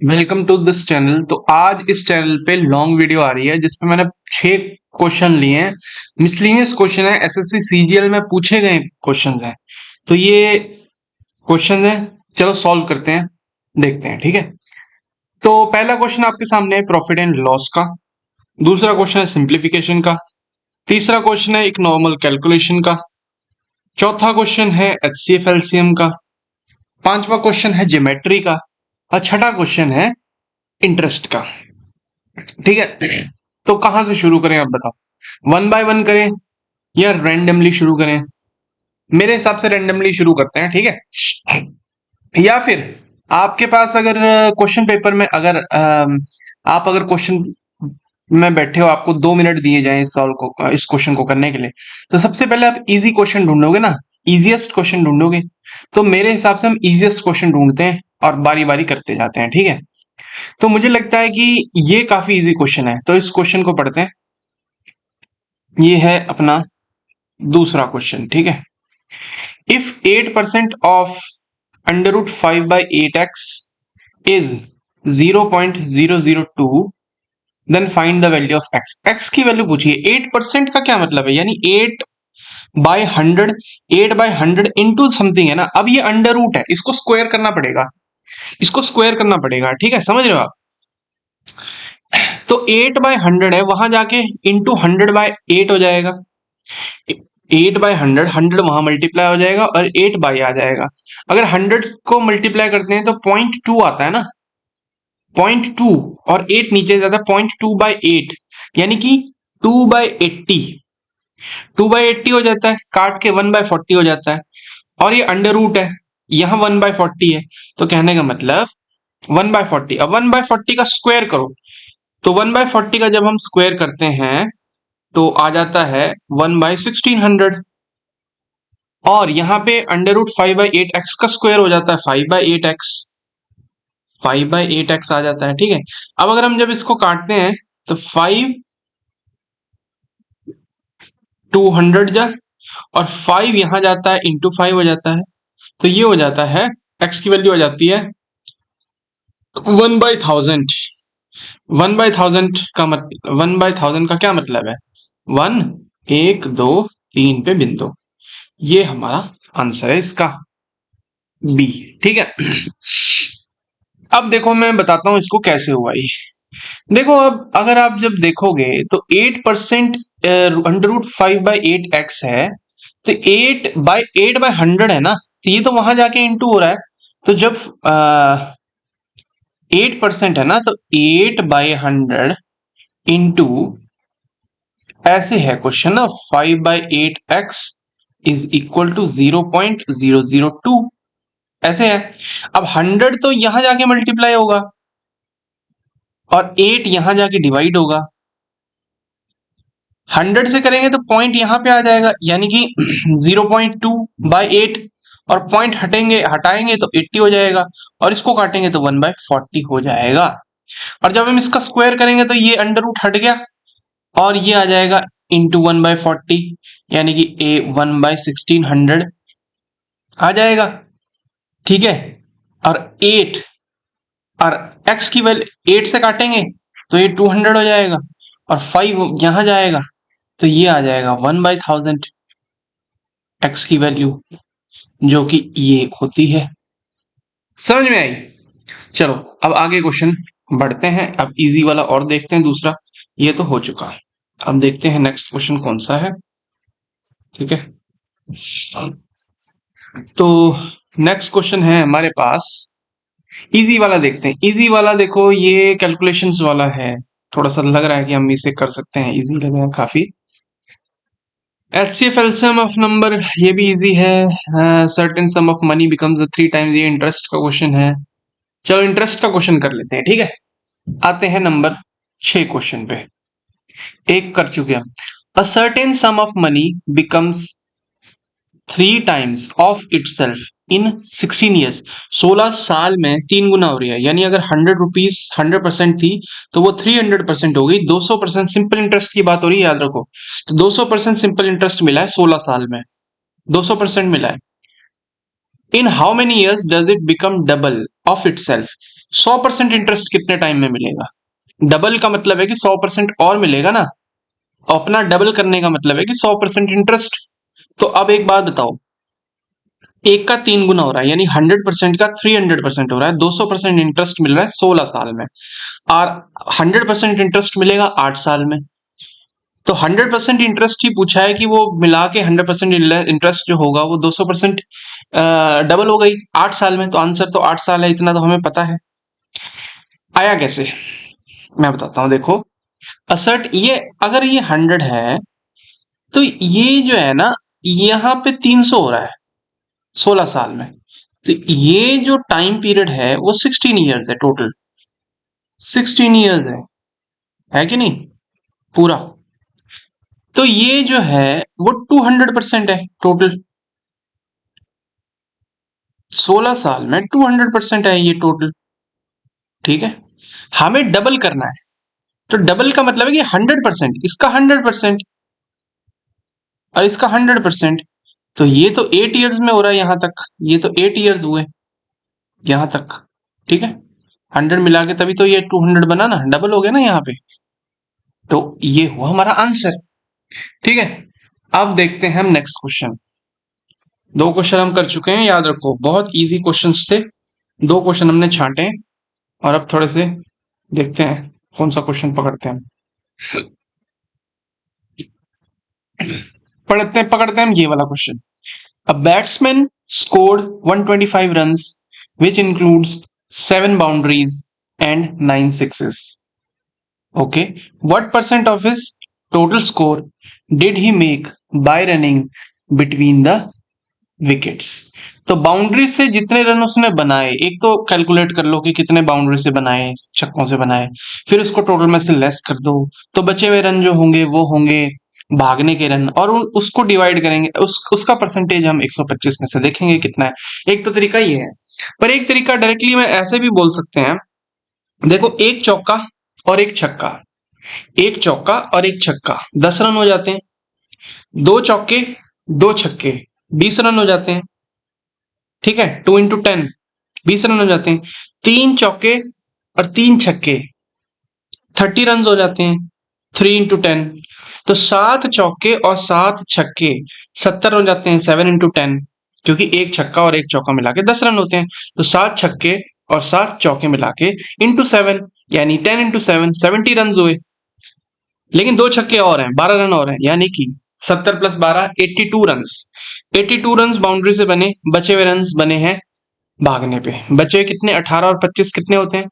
Welcome to this channel. तो आज इस चैनल पे लॉन्ग वीडियो आ रही है जिसपे मैंने 6 क्वेश्चन लिए हैं। मिसलिनियस क्वेश्चन है, एसएससी सीजीएल में पूछे गए क्वेश्चन हैं। तो ये क्वेश्चन है, चलो सॉल्व करते हैं, देखते हैं। ठीक है, तो पहला क्वेश्चन आपके सामने है प्रॉफिट एंड लॉस का। दूसरा क्वेश्चन है सिंप्लीफिकेशन का। तीसरा क्वेश्चन है एक नॉर्मल कैलकुलेशन का। चौथा क्वेश्चन है एचसीएफ एलसीएम का। पांचवा क्वेश्चन है ज्योमेट्री का। और छठा क्वेश्चन है इंटरेस्ट का। ठीक है, तो कहां से शुरू करें आप बताओ, वन बाय वन करें या रैंडमली शुरू करें? मेरे हिसाब से रैंडमली शुरू करते हैं, ठीक है। या फिर आपके पास अगर क्वेश्चन पेपर में अगर आप अगर क्वेश्चन में बैठे हो, आपको 2 मिनट दिए जाए इस क्वेश्चन को करने के लिए, तो सबसे पहले आप इजी क्वेश्चन ढूंढोगे ना, इजीएस्ट क्वेश्चन ढूंढोगे। तो मेरे हिसाब से हम इजीएस्ट क्वेश्चन ढूंढते हैं और बारी बारी करते जाते हैं, ठीक है। तो मुझे लगता है कि ये काफी इजी क्वेश्चन है, तो इस क्वेश्चन को पढ़ते हैं। ये है अपना दूसरा क्वेश्चन, ठीक है। If 8% of under root 5/8x is 0.002, then find the value of x। x की वैल्यू पूछिए। 8% का क्या मतलब है, यानी 8/100, 8/100 इंटू समथिंग है ना। अब ये अंडर रूट है, इसको स्क्वायर करना पड़ेगा, इसको स्क्वायर करना पड़ेगा, ठीक है, समझ रहे हो आप। तो 8/100 है, वहां जाके इंटू 100/8 हो जाएगा। 8/100, 100 वहां मल्टीप्लाई हो जाएगा और 8 बाई आ जाएगा। अगर 100 को मल्टीप्लाई करते हैं तो 0.2 आता है ना, 0.2, और 8 नीचे जाता है, 0.2/8, यानी कि 2/80, 2/80 हो जाता है, काट के 1/40 हो जाता है। और ये अंडर रूट है, यहां 1/40 है, तो कहने का मतलब 1/40। अब 1/40 का स्क्वायर करो, तो 1/40 का जब हम स्क्वायर करते हैं तो आ जाता है 1/1600। और यहां पे अंडर रूट 5/8x का स्क्वायर हो जाता है 5/8x, 5/8x आ जाता है, ठीक है। अब अगर हम जब इसको काटते हैं तो 5 200 जा, और 5 यहां जाता है, इंटू 5 हो जाता है, तो ये हो जाता है, x की वैल्यू हो जाती है 1/1000। 1/1000 का मतलब, 1/1000 का क्या मतलब है, 1, 1, 2, 3 पे बिंदु। ये हमारा आंसर है इसका, बी, ठीक है। अब देखो मैं बताता हूं इसको कैसे हुआ ये। देखो, अब अगर आप जब देखोगे तो 8% अंडर रूट 5/8x है, तो 8/100 है ना, तो ये तो वहां जाके इंटू हो रहा है। तो जब 8% है ना, तो 8/100 इंटू, ऐसे है क्वेश्चन ना, 5/8x इज इक्वल टू 0.002, ऐसे है। अब 100 तो यहां जाके मल्टीप्लाई होगा और 8 यहां जाके डिवाइड होगा। 100 से करेंगे तो पॉइंट यहां पे आ जाएगा, यानी कि 0.2/8, और पॉइंट हटाएंगे तो 80 हो जाएगा, और इसको काटेंगे तो 1/40 हो जाएगा। और जब हम इसका स्क्वायर करेंगे तो ये अंडर रूट हट गया और ये आ जाएगा इंटू 1/40, यानी कि ए 1/1600 आ जाएगा, ठीक है। और 8, और x की वैल्यू 8 से काटेंगे तो ये 200 हो जाएगा, और 5 यहां जाएगा तो ये आ जाएगा 1/1000 x की वैल्यू, जो कि ये होती है। समझ में आई? चलो अब आगे क्वेश्चन बढ़ते हैं, अब इजी वाला और देखते हैं। दूसरा ये तो हो चुका है, अब देखते हैं नेक्स्ट क्वेश्चन कौन सा है, ठीक है। तो नेक्स्ट क्वेश्चन है हमारे पास, इजी वाला देखते हैं। इजी वाला देखो, ये कैलकुलेशंस वाला है, थोड़ा सा लग रहा है कि हम इसे कर सकते हैं, इजी लग रहा है काफी। एचसीएफ एलसीएम ऑफ नंबर, ये भी इजी है। Certain some of money becomes 3 times, ये इंटरेस्ट का क्वेश्चन है। चलो इंटरेस्ट का क्वेश्चन कर लेते हैं, ठीक है। आते हैं नंबर 6 क्वेश्चन पे, एक कर चुके हम। A certain some of money becomes 3 times of itself in 16 years. 16 साल में 3 गुना हो रही है, यानी अगर 100 रुपीज 100% थी तो वो 300% हो गई। 200% सिंपल इंटरेस्ट की बात हो रही है, याद रखो। तो 200% सिंपल इंटरेस्ट मिला है 16 साल में, 200% मिला है। In how many years does it become double of itself? 100% interest कितने टाइम में मिलेगा? डबल का मतलब है कि 100% और मिलेगा ना, अपना डबल करने का मतलब है कि 100% इंटरेस्ट। तो अब एक बात बताओ, एक का 3 गुना हो रहा है, यानी 100% का 300% हो रहा है, 200% इंटरेस्ट मिल रहा है 16 साल में, और 100% इंटरेस्ट मिलेगा 8 साल में। तो 100% इंटरेस्ट ही पूछा है कि वो मिला के 100% इंटरेस्ट जो होगा वो 200% डबल हो गई 8 साल में। तो आंसर तो 8 साल है, इतना तो हमें पता है। आया कैसे, मैं बताता हूँ। देखो, असर्ट ये, अगर ये 100 है तो ये जो है ना, यहाँ पे 300 हो रहा है 16 साल में। तो ये जो टाइम पीरियड है वो 16 ईयर्स है, टोटल 16 ईयर्स है कि नहीं पूरा। तो ये जो है वो 200% है टोटल, 16 साल में 200% है ये टोटल। ठीक है, हमें डबल करना है, तो डबल का मतलब है कि 100%, इसका 100% और इसका 100%। तो ये तो 8 ईयर्स में हो रहा है यहां तक, ये तो 8 ईयर्स हुए यहां तक। ठीक है, 100 मिला के तभी तो ये 200 बना ना, डबल हो गया ना यहाँ पे। तो ये हुआ हमारा आंसर। ठीक है, अब देखते हैं हम नेक्स्ट क्वेश्चन। 2 क्वेश्चन हम कर चुके हैं, याद रखो बहुत इजी क्वेश्चंस थे। 2 क्वेश्चन हमने छांटे हैं, और अब थोड़े से देखते हैं कौन सा क्वेश्चन पकड़ते हैं। पकड़ते हैं हम ये वाला question. A batsman scored 125 runs which includes 7 boundaries and 9 sixes. Okay, what percent of his total score did he make by running between the wickets? तो बाउंड्री से जितने रन उसने बनाए, एक तो कैलकुलेट कर लो कि कितने बाउंड्री से बनाए, छक्कों से बनाए, फिर उसको टोटल में से लेस कर दो, तो बचे हुए रन जो होंगे वो होंगे भागने के रन, और उसको डिवाइड करेंगे, उसका परसेंटेज हम 125 में से देखेंगे कितना है। एक तो तरीका ये है, पर एक तरीका डायरेक्टली मैं ऐसे भी बोल सकते हैं। देखो, एक चौका और एक छक्का, एक चौका और एक छक्का 10 रन हो जाते हैं, दो चौके दो छक्के 20 रन हो जाते हैं। ठीक है, 2 into 10 20 रन हो जाते हैं। 3 चौके और 3 छक्के 30 रन हो जाते हैं, 3 into 10। तो 7 चौके और 7 छक्के 70 हो जाते हैं, 7 into 10, क्योंकि एक छक्का और एक चौका मिला के 10 रन होते हैं। तो 7 छक्के और 7 चौके मिला के into 7, यानी 10 into 7 70 रन हुए। लेकिन 2 छक्के और हैं, 12 रन और हैं, यानी कि 70 + 12 82 रन। 82 रन बाउंड्री से बने, बचे हुए रन बने हैं भागने पे। बचे हुए कितने, 18 और 25 कितने होते हैं?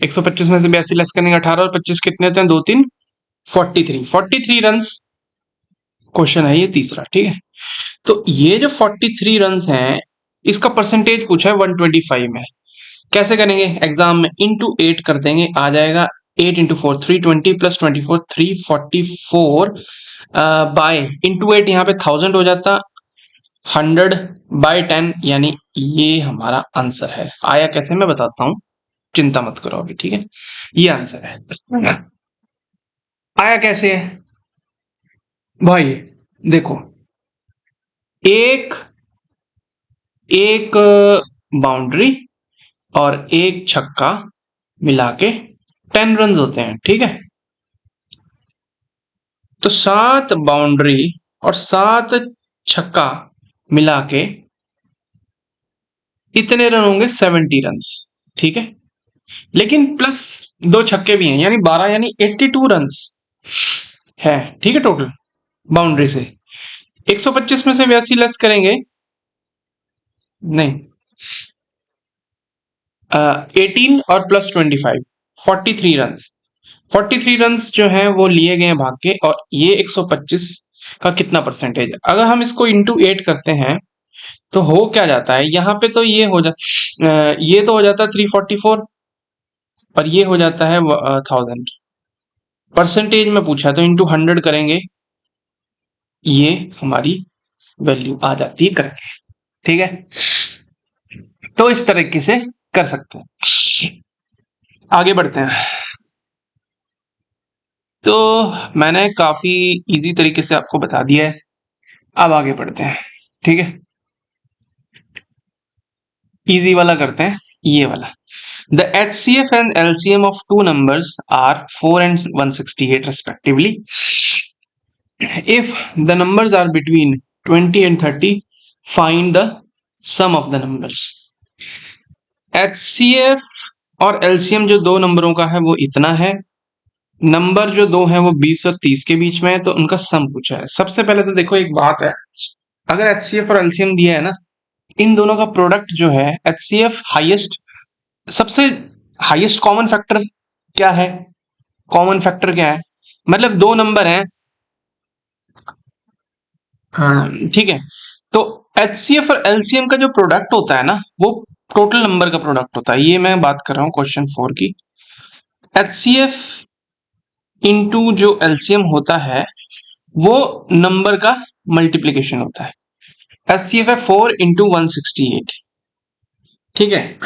125 में से 82 लेस करेंगे, 18 और 25 कितने होते हैं? 2 3 43 रन। क्वेश्चन है ये तीसरा। ठीक है, तो ये जो 43 रन हैं, इसका परसेंटेज पूछा है 125 में। कैसे करेंगे? एग्जाम में इंटू 8 कर देंगे, आ जाएगा 8 into 4 320 + 24 344 बाय इंटू 8, यहाँ पे 1000 हो जाता, 100/10, यानी ये हमारा आंसर है। आया कैसे मैं बताता हूं, चिंता मत करो अभी। ठीक है, ये आंसर है। आया कैसे है भाई? देखो, एक एक बाउंड्री और एक छक्का मिला के 10 रन होते हैं। ठीक है, तो 7 बाउंड्री और 7 छक्का मिला के इतने रन होंगे 70 रन। ठीक है, लेकिन प्लस 2 छक्के भी हैं, यानी 12, यानी 82 रन है। ठीक है, टोटल बाउंड्री से 125 में से 82 लेस करेंगे, नहीं, 18 और प्लस 25 43 रन। 43 रन जो हैं वो लिए गए भाग के, और ये 125 का कितना परसेंटेज? अगर हम इसको इंटू 8 करते हैं तो हो क्या जाता है, यहाँ पे तो ये हो ये तो हो जाता है 344, और ये हो जाता है 1000। परसेंटेज में पूछा तो इंटू 100 करेंगे, ये हमारी वैल्यू आ जाती है करेक्ट। ठीक है, तो इस तरीके से कर सकते हैं। आगे बढ़ते हैं। तो मैंने काफी इजी तरीके से आपको बता दिया है, अब आगे बढ़ते हैं। ठीक है, इजी वाला करते हैं। ये वाला। The HCF and LCM of two numbers are 4 and 168 respectively. If the numbers are between 20 and 30, find the sum of the numbers. HCF और LCM जो दो नंबरों का है वो इतना है, नंबर जो दो है वो 20 और 30 के बीच में है, तो उनका सम पूछा है। सबसे पहले तो देखो एक बात है, अगर HCF और LCM दिया है ना, इन दोनों का प्रोडक्ट जो है HCF हाईएस्ट, सबसे हाईएस्ट कॉमन फैक्टर क्या है, कॉमन फैक्टर क्या है, मतलब दो नंबर हैं, हाँ ठीक है। तो HCF और LCM का जो प्रोडक्ट होता है ना, वो टोटल नंबर का प्रोडक्ट होता है। ये मैं बात कर रहा हूँ क्वेश्चन 4 की। HCF इंटू जो LCM होता है वो नंबर का मल्टीप्लीकेशन होता है। HCF है 4 इंटू 168, ठीक है।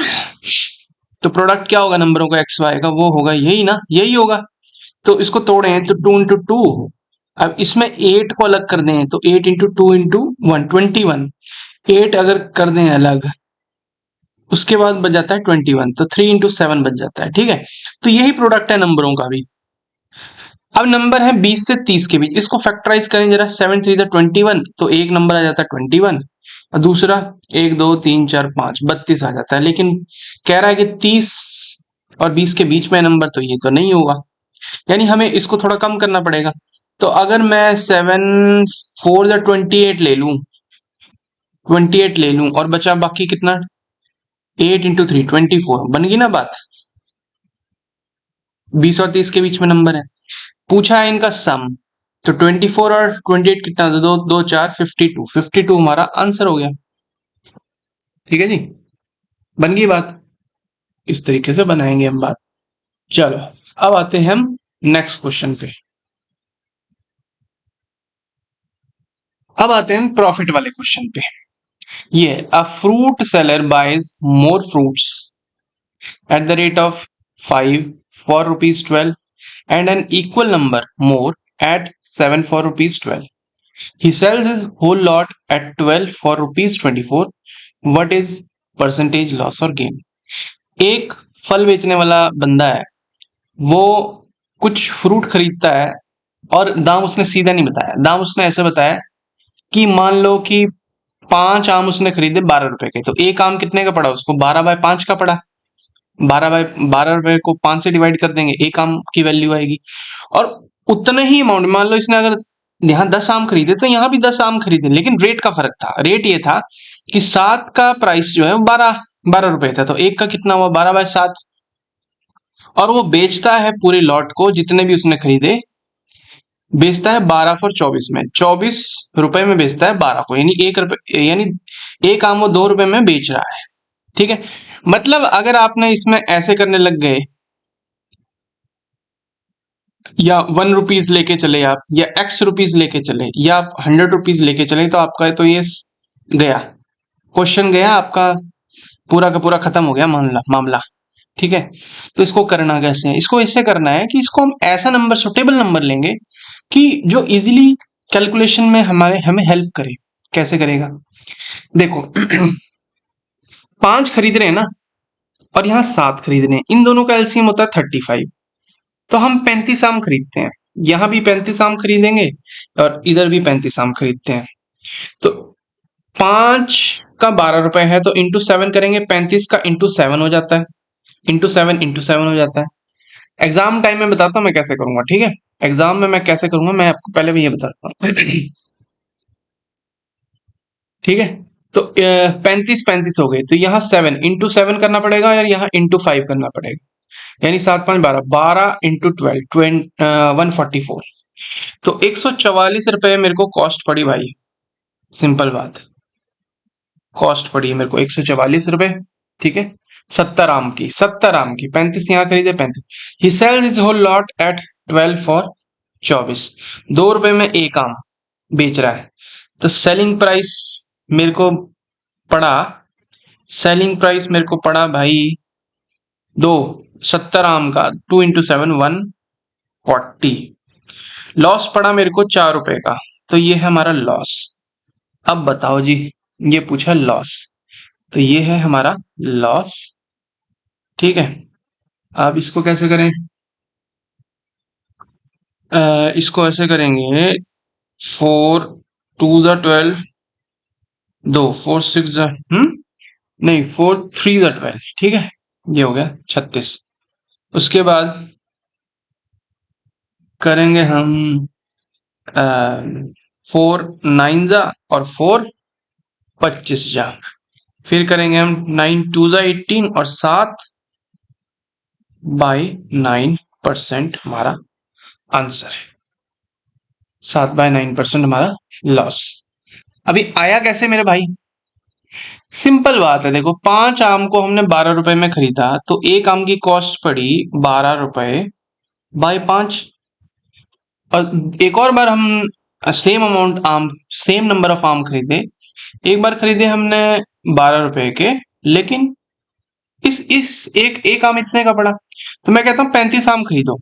तो प्रोडक्ट क्या होगा नंबरों का एक्स वाई का, वो होगा यही ना, यही होगा। तो इसको तोड़े तो 2 इंटू 2, अब इसमें 8 को अलग कर दें तो 8 इंटू 2 इंटू 1 21, 8 अगर कर दें अलग उसके बाद बच जाता है 21, तो 3 इंटू 7 बच जाता है, ठीक है। तो यही प्रोडक्ट है नंबरों का भी। अब नंबर है 20 से 30 के बीच, इसको फैक्टराइज करें जरा, 7 3 21, तो एक नंबर आ जाता है 21 और दूसरा 1 2 3 4 5 32 आ जाता है। लेकिन कह रहा है कि 30 और 20 के बीच में नंबर, तो ये तो नहीं होगा, यानी हमें इसको थोड़ा कम करना पड़ेगा। तो अगर मैं 7 4 या 28 ले लूं, 28 ले लूं और बचा बाकी कितना, 8 इंटू 3 24, बन गई ना बात। 20 और 30 के बीच में नंबर है, पूछा है इनका सम, तो 24 और 28 कितना, दो दो चार 52, 52 हमारा आंसर हो गया। ठीक है जी, बन गई बात। इस तरीके से बनाएंगे हम बात। चलो अब आते हैं हम नेक्स्ट क्वेश्चन पे। अब आते हैं प्रॉफिट वाले क्वेश्चन पे। ये a fruit seller buys more fruits at the rate of 5 for rupees 12 and an equal number more at 7 for rupees 12. He sells his whole lot at 12 for rupees 24. What is percentage loss or gain? एक फल बेचने वाला बंदा है, वो कुछ fruit खरीदता है और दाम उसने सीधा नहीं बताया, दाम उसने ऐसे बताया कि मान लो कि 5 आम उसने खरीदे 12 रुपए के, तो एक आम कितने का पड़ा उसको, 12/5 का पड़ा। 12/12 रुपए को 5 से डिवाइड कर देंगे, एक आम की वैल्यू आएगी। और उतने ही अमाउंट, मान लो इसने अगर यहाँ 10 आम खरीदे तो यहाँ भी 10 आम खरीदे, लेकिन रेट का फर्क था। रेट ये था कि 7 का प्राइस जो है वो 12 रुपए था, तो एक का कितना हुआ, 12/7। और वो बेचता है पूरे लॉट को, जितने भी उसने खरीदे बेचता है 12 फॉर 24 में, 24 रुपए में बेचता है 12 को, यानी 1 रुपए, यानी एक आम वो 2 रुपए में बेच रहा है। ठीक है, मतलब अगर आपने इसमें ऐसे करने लग गए, या 1 रुपीज लेके चले आप, या X रुपीज लेके चले, या आप 100 रुपीज लेके चले, तो आपका तो ये गया, क्वेश्चन गया आपका, पूरा का पूरा खत्म हो गया मामला। ठीक है, तो इसको करना कैसे है, इसको ऐसे करना है कि इसको हम ऐसा नंबर, सुटेबल नंबर लेंगे कि जो इजीली कैलकुलेशन में हमें हेल्प करे। कैसे करेगा, देखो 5 खरीद रहे हैं ना, और यहाँ 7 खरीद रहे हैं, इन दोनों का एलसीएम होता है 35, तो हम 35 आम खरीदते हैं, यहां भी 35 आम खरीदेंगे और इधर भी 35 आम खरीदते हैं। तो 5 का 12 रुपए है, तो इंटू 7 करेंगे, 35 का इंटू 7 हो जाता है, इंटू 7 हो जाता है। एग्जाम टाइम में बताता हूं मैं कैसे करूंगा, ठीक है, एग्जाम में मैं कैसे करूंगा मैं आपको पहले भी ये बताता हूँ। ठीक है, तो 35 हो गए, तो यहाँ 7 इंटू 7 करना पड़ेगा और यहाँ इंटू 5 करना पड़ेगा, यानी 7 5 12, 12 इंटू 12 144। तो 144 रुपए मेरे को कॉस्ट पड़ी भाई, सिंपल बात, कॉस्ट पड़ी मेरे को 144 रुपए। ठीक है, 70 आम की 35 यहाँ खरीदे 35। He sells his whole lot at 12 for 24, 2 रुपए में एक आम बेच रहा है, तो सेलिंग प्राइस मेरे को पड़ा, सेलिंग प्राइस मेरे को पड़ा भाई 2, 70 आम का 2 इंटू 7 140। लॉस पड़ा मेरे को 4 रुपए का, तो ये है हमारा लॉस। अब बताओ जी, ये पूछा लॉस, तो ये है हमारा लॉस। ठीक है। अब इसको कैसे करें? इसको ऐसे करेंगे, 4 2 ज़ा 12, दो 4 6 ज़ा नहीं 4 3 ज़ा 12, ठीक है, ये हो गया 36। उसके बाद करेंगे हम 4 9 ज़ा और 4 25 ज़ा। फिर करेंगे हम 9 2 ज़ा 18 और 7/9% हमारा आंसर है। 7/9% हमारा लॉस। अभी आया कैसे मेरे भाई? सिंपल बात है, देखो 5 आम को हमने 12 रुपए में खरीदा, तो एक आम की कॉस्ट पड़ी 12 रुपए/5। और एक और बार हम सेम अमाउंट आम, सेम नंबर ऑफ आम खरीदे। एक बार खरीदे हमने 12 रुपए के, लेकिन इस एक एक आम इतने का पड़ा, तो मैं कहता हूँ 35 आम खरीदो,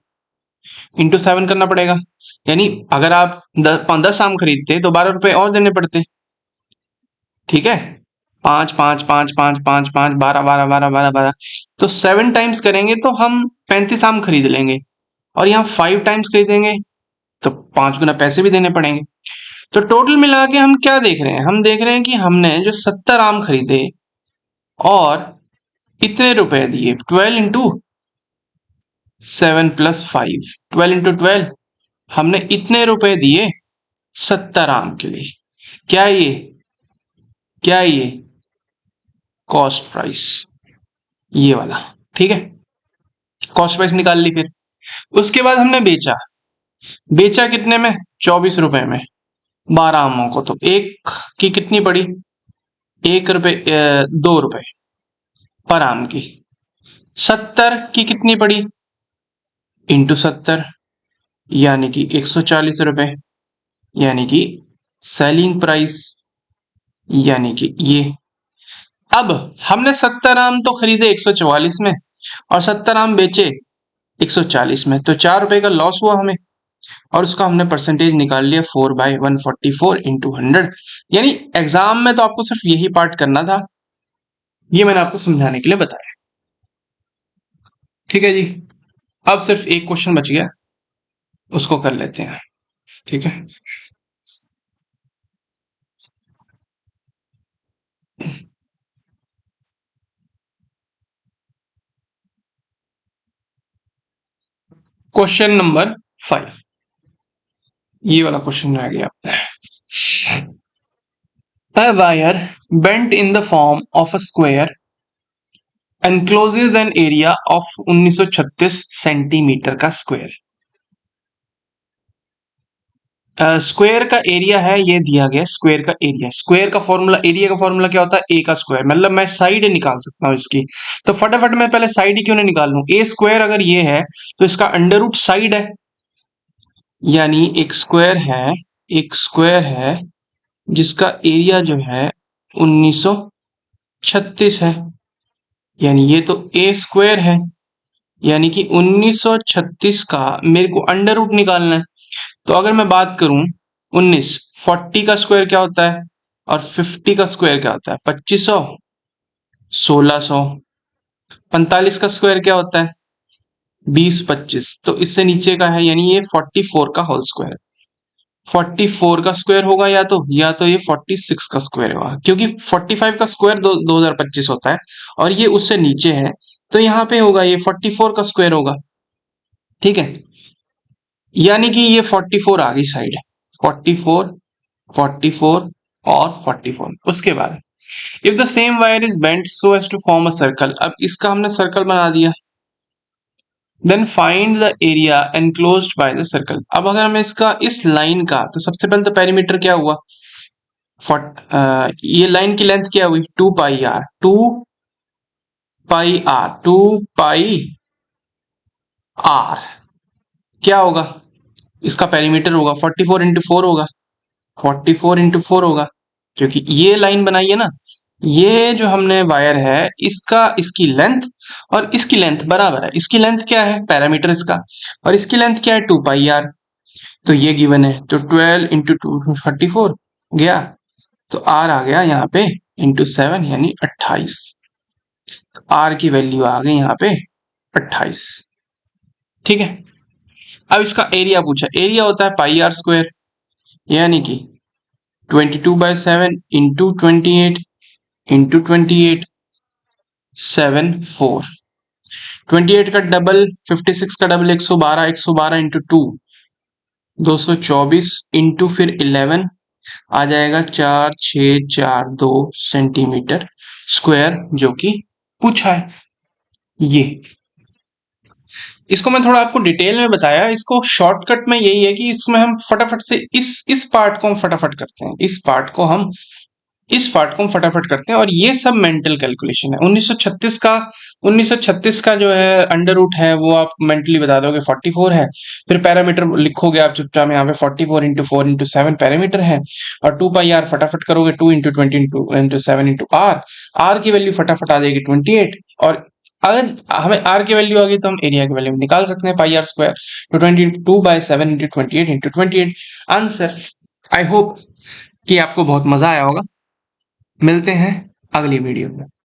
इंटू 7 करना पड़ेगा। यानी अगर आप 10 आम खरीदते तो 12 रुपए और देने पड़ते। ठीक है, 5 5 5 5 5 5 12 12 12 12 12, तो 7 टाइम्स करेंगे तो हम 35 आम खरीद लेंगे। और यहाँ 5 टाइम्स खरीदेंगे तो 5 गुना पैसे भी देने पड़ेंगे। तो टोटल मिला के हम क्या देख रहे हैं? हम देख रहे हैं कि हमने जो 70 आम खरीदे और इतने रुपए दिए, 12 × 7 + 5, 12 × 12, हमने इतने रुपए दिए 70 आम के लिए। क्या ये कॉस्ट प्राइस, ये वाला। ठीक है, कॉस्ट प्राइस निकाल ली। फिर उसके बाद हमने बेचा कितने में? 24 रुपए में 12 आमों को। तो एक की कितनी पड़ी? 1 रुपए, 2 रुपए पर आम की। 70 की कितनी पड़ी? इंटू 70, यानी कि 140 रुपए, यानी कि सेलिंग प्राइस, यानी कि ये। अब हमने 70 आम तो खरीदे 144 में और 70 आम बेचे 140 में, तो 4 रुपए का लॉस हुआ हमें। और उसका हमने परसेंटेज निकाल लिया 4/144 × 100। यानी एग्जाम में तो आपको सिर्फ यही पार्ट करना था, ये मैंने आपको समझाने के लिए बताया। ठीक है जी, अब सिर्फ एक क्वेश्चन बच गया, उसको कर लेते हैं। ठीक है, क्वेश्चन नंबर 5, ये वाला क्वेश्चन रह गया। A wire bent in the form of a square encloses an area of 1936 centimetre का स्क्वायर। स्क्वायर का एरिया है, ये दिया गया स्क्वायर का एरिया। स्क्वायर का फॉर्मूला, एरिया का फॉर्मूला क्या होता है? ए का स्क्वायर। मतलब मैं साइड निकाल सकता हूँ इसकी, तो फटाफट मैं पहले साइड ही क्यों नहीं निकाल लूं? ए स्क्वायर अगर ये है तो इसका अंडर रूट साइड है, यानी एक स्क्वायर है जिसका एरिया जो है 1936 है, यानी ये तो ए स्क्वायर है, यानी कि 1936 का मेरे को अंडर रूट निकालना है। तो अगर मैं बात करूं 40 का स्क्वायर क्या होता है और 50 का स्क्वायर क्या होता है? 2500, 1600। 45 का स्क्वायर क्या होता है? 20 25। तो इससे नीचे का है, यानी ये 44 का होल स्क्वायर। 44 का स्क्वायर होगा या तो ये 46 का स्क्वायर होगा, क्योंकि 45 का स्क्वायर 2025 होता है और ये उससे नीचे है, तो यहाँ पे होगा ये 44 का स्क्वायर होगा। ठीक है, यानी कि ये 44 आ गई साइड, 44 44 और 44। उसके बाद if the same wire is bent so as to form a circle, अब इसका हमने सर्कल बना दिया। Then find the area enclosed by the circle. अब अगर हमें इसका, इस लाइन का, तो सबसे पहले तो पेरीमीटर क्या हुआ? ये लाइन की लेंथ क्या हुई? 2πr, 2πr क्या होगा? इसका पेरीमीटर होगा 44 × 4 होगा, 44 × 4 होगा, क्योंकि ये लाइन बनाई है ना, ये जो हमने वायर है इसका, इसकी लेंथ और इसकी लेंथ बराबर है। इसकी लेंथ क्या है? पैरामीटर इसका, और इसकी लेंथ क्या है? 2πr। तो ये गिवन है, तो 12 × 2 34 गया, तो r आ गया यहाँ पे इंटू 7, यानी 28। आर की वैल्यू आ गई यहाँ पे 28। ठीक है, अब इसका एरिया पूछा। एरिया होता है पाई आर स्क्वायर, यानी कि 22/7 इंटू 28 इंटू 28 74। 28 का डबल 56 का डबल 112, 112 इंटू 2 224 इंटू फिर 11 आ जाएगा 4642 सेंटीमीटर स्क्वायर, जो कि पूछा है। ये इसको मैं थोड़ा आपको डिटेल में बताया। इसको शॉर्टकट में यही है कि इसमें हम फटाफट से इस पार्ट को हम फटाफट करते हैं, इस पार्ट को हम फटाफट करते हैं, और ये सब मेंटल कैलकुलेशन है। 1936 का जो है अंडर रूट है वो आप मेंटली बता दोगे 44 है। फिर पैरामीटर लिखोगे आप चुपचाप, यहाँ पे 44 इंटू 4 इंटू 7 पैरामीटर है, और 2 पाई आर फटाफट करोगे, 2 इंटू 20 इंटू 7 इंटू आर की वैल्यू फटाफट आ जाएगी 28। और अगर हमें आर की वैल्यू आ गई तो हम एरिया की वैल्यू निकाल सकते हैं, पाई आर स्क्वायर। तो 22/7 into 28 into 28 answer. I hope कि आपको बहुत मजा आया होगा। मिलते हैं अगली वीडियो में।